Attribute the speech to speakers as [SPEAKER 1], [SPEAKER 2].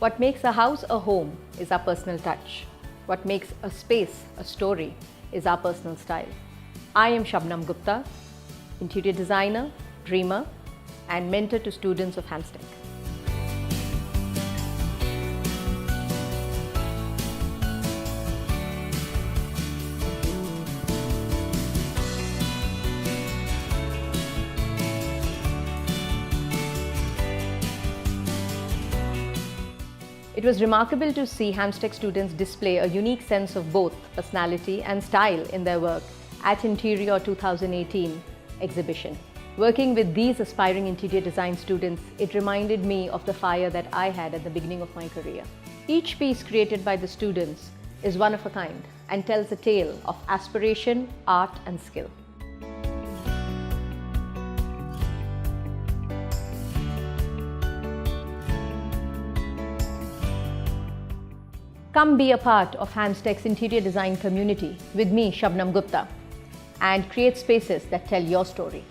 [SPEAKER 1] What makes a house a home is our personal touch. What makes a space a story is our personal style. I am Shabnam Gupta, interior designer, dreamer, and mentor to students of Hamstech. It was remarkable to see Hamstech students display a unique sense of both personality and style in their work at Interior 2018 exhibition. Working with these aspiring interior design students, it reminded me of the fire that I had at the beginning of my career. Each piece created by the students is one of a kind and tells a tale of aspiration, art, and skill. Come be a part of Hamstech's interior design community with me, Shabnam Gupta, and create spaces that tell your story.